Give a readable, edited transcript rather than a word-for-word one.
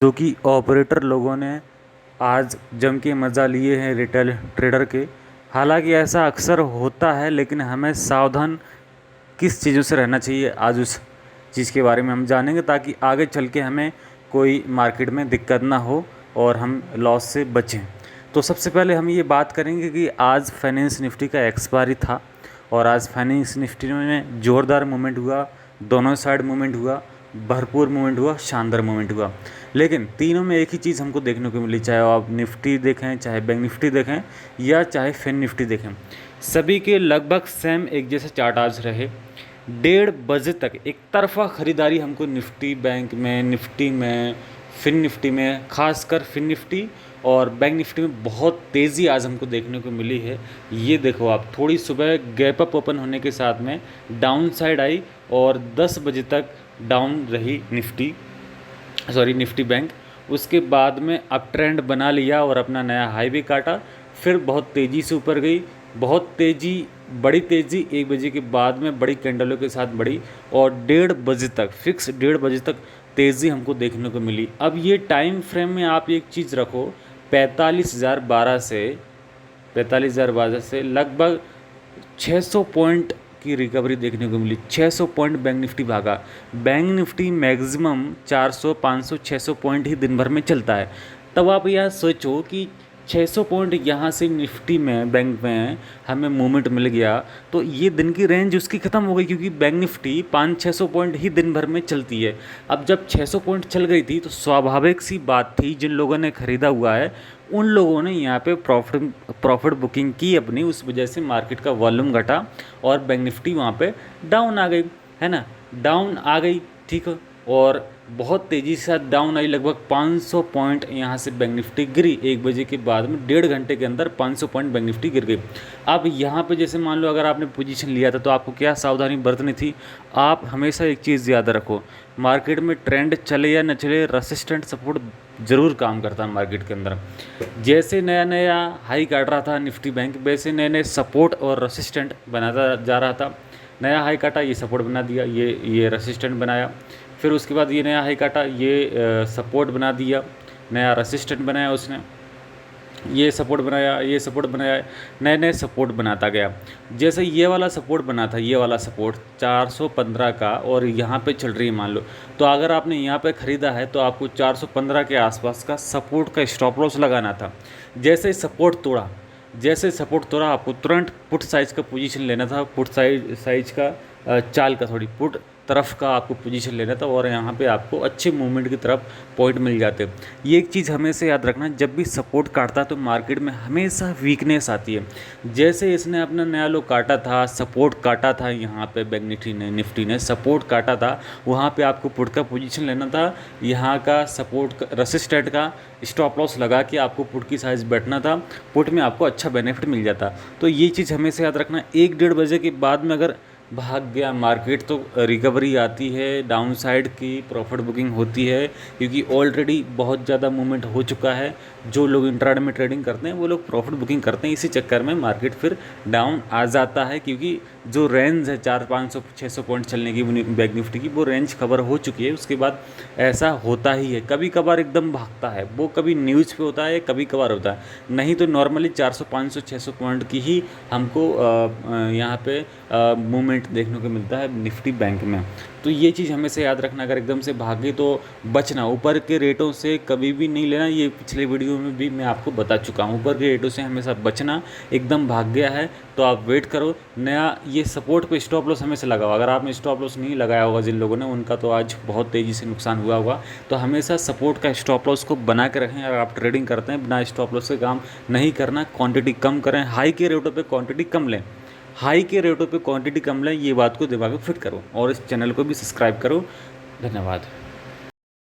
जो कि ऑपरेटर लोगों ने आज जम के मज़ा लिए हैं रिटेल ट्रेडर के। हालांकि ऐसा अक्सर होता है, लेकिन हमें सावधान किस चीज़ों से रहना चाहिए आज उस चीज़ के बारे में हम जानेंगे, ताकि आगे चल के हमें कोई मार्केट में दिक्कत ना हो और हम लॉस से बचें। तो सबसे पहले हम ये बात करेंगे कि आज फाइनेंस निफ्टी का एक्सपायरी था और आज फाइनेंस निफ्टी में ज़ोरदार मूवमेंट हुआ, दोनों साइड मूवमेंट हुआ, भरपूर मूवमेंट हुआ, शानदार मूवमेंट हुआ। लेकिन तीनों में एक ही चीज़ हमको देखने को मिली, चाहे आप निफ्टी देखें, चाहे बैंक निफ्टी देखें या चाहे फिन निफ्टी देखें, सभी के लगभग सेम एक जैसे चार्ट आज रहे। 1:30 बजे तक एक तरफा ख़रीदारी हमको निफ्टी बैंक में, निफ्टी में, फिन निफ्टी में, खासकर फिन निफ्टी और बैंक निफ्टी में बहुत तेज़ी आज हमको देखने को मिली है। ये देखो आप, थोड़ी सुबह गैप अप ओपन होने के साथ में डाउन साइड आई और 10 बजे तक डाउन रही निफ्टी बैंक। उसके बाद में अप ट्रेंड बना लिया और अपना नया हाई भी काटा, फिर बहुत तेज़ी से ऊपर गई, बहुत तेज़ी, बड़ी तेज़ी 1 बजे के बाद में बड़ी कैंडलों के साथ बढ़ी और 1:30 बजे तक, फिक्स 1:30 बजे तक तेज़ी हमको देखने को मिली। अब ये टाइम फ्रेम में आप एक चीज़ रखो, 45,012 से लगभग 600 पॉइंट की रिकवरी देखने को मिली। 600 पॉइंट बैंक निफ्टी भागा। बैंक निफ्टी मैक्सिमम 400, 500, 600 पॉइंट ही दिन भर में चलता है। तब आप यह सोचो कि 600 पॉइंट यहाँ से निफ्टी में, बैंक में हमें मूवमेंट मिल गया तो ये दिन की रेंज उसकी ख़त्म हो गई, क्योंकि बैंक निफ्टी 500-600 पॉइंट ही दिन भर में चलती है। अब जब 600 पॉइंट चल गई थी तो स्वाभाविक सी बात थी, जिन लोगों ने ख़रीदा हुआ है उन लोगों ने यहाँ पे प्रॉफिट बुकिंग की अपनी, उस वजह से मार्केट का वॉल्यूम घटा और बैंक निफ्टी वहाँ पे डाउन आ गई, है ना, डाउन आ गई, ठीक है। और बहुत तेज़ी से डाउन आई, लगभग 500 पॉइंट यहाँ से बैंक निफ्टी गिरी 1 बजे के बाद में। 1.5 घंटे के अंदर 500 पॉइंट बैंक निफ्टी गिर गई। अब यहाँ पे जैसे मान लो अगर आपने पोजीशन लिया था तो आपको क्या सावधानी बरतनी थी। आप हमेशा एक चीज़ याद रखो, मार्केट में ट्रेंड चले या न चले, रेसिस्टेंट सपोर्ट ज़रूर काम करता है मार्केट के अंदर। जैसे नया नया हाई काट रहा था निफ्टी बैंक, वैसे नए नए सपोर्ट और रेसिस्टेंट बनाता जा रहा था। नया हाई काटा, ये सपोर्ट बना दिया, ये रेसिस्टेंट बनाया, फिर उसके बाद ये नया हाई काटा, ये सपोर्ट बना दिया, नया रेसिस्टेंट बनाया उसने, ये सपोर्ट बनाया, ये सपोर्ट बनाया, नए नए सपोर्ट बनाता गया। जैसे ये वाला सपोर्ट बना था, ये वाला सपोर्ट 415 का, और यहाँ पे चल रही है मान लो, तो अगर आपने यहाँ पे ख़रीदा है तो आपको 415 के आसपास का सपोर्ट का स्टॉप लॉस लगाना था। जैसे सपोर्ट तोड़ा आपको तुरंत पुट साइज का पोजीशन लेना था, पुट साइज का चाल का, थोड़ी पुट तरफ का आपको पोजीशन लेना था और यहाँ पे आपको अच्छे मूवमेंट की तरफ पॉइंट मिल जाते। ये एक चीज़ हमेशा याद रखना, जब भी सपोर्ट काटता है तो मार्केट में हमेशा वीकनेस आती है। जैसे इसने अपना नया लो काटा था, सपोर्ट काटा था, यहाँ पे बैंक निफ्टी ने सपोर्ट काटा था, वहाँ पे आपको पुट का पोजीशन लेना था, यहाँ का सपोर्ट रेसिस्टेंट का स्टॉप लॉस लगा के आपको पुट की साइज़ बैठना था, पुट में आपको अच्छा बेनिफिट मिल जाता। तो ये चीज़ हमेशा याद रखना। 1-1:30 बजे के बाद में अगर भाग गया मार्केट तो रिकवरी आती है, डाउन साइड की प्रॉफिट बुकिंग होती है, क्योंकि ऑलरेडी बहुत ज़्यादा मूवमेंट हो चुका है। जो लोग इंट्राडे में ट्रेडिंग करते हैं वो लोग प्रॉफिट बुकिंग करते हैं, इसी चक्कर में मार्केट फिर डाउन आ जाता है, क्योंकि जो रेंज है 400-500-600 पॉइंट चलने की बैंक निफ्टी की, वो रेंज कवर हो चुकी है। उसके बाद ऐसा होता ही है, कभी कभार एकदम भागता है, वो कभी न्यूज़ पे होता है, कभी कभार होता है, नहीं तो नॉर्मली 400-500-600 पॉइंट की ही हमको यहाँ पे मूवमेंट देखने को मिलता है निफ्टी बैंक में। तो ये चीज़ हमेशा याद रखना, अगर एकदम से भागे तो बचना, ऊपर के रेटों से कभी भी नहीं लेना। ये पिछले वीडियो में भी मैं आपको बता चुका हूँ, ऊपर के रेटों से हमेशा बचना। एकदम भाग गया है तो आप वेट करो, नया ये सपोर्ट पे स्टॉप लॉस हमेशा लगाओ। अगर आपने स्टॉप लॉस नहीं लगाया होगा, जिन लोगों ने, उनका तो आज बहुत तेज़ी से नुकसान हुआ होगा। तो हमेशा सपोर्ट का स्टॉप लॉस को बना के रखें। अगर आप ट्रेडिंग करते हैं, बिना स्टॉप लॉस से काम नहीं करना, क्वांटिटी कम करें, हाई के रेटों पे क्वांटिटी कम लें, हाई के रेटों पे क्वांटिटी कम लें, ये बात को दिमाग में फिट करो और इस चैनल को भी सब्सक्राइब करो। धन्यवाद।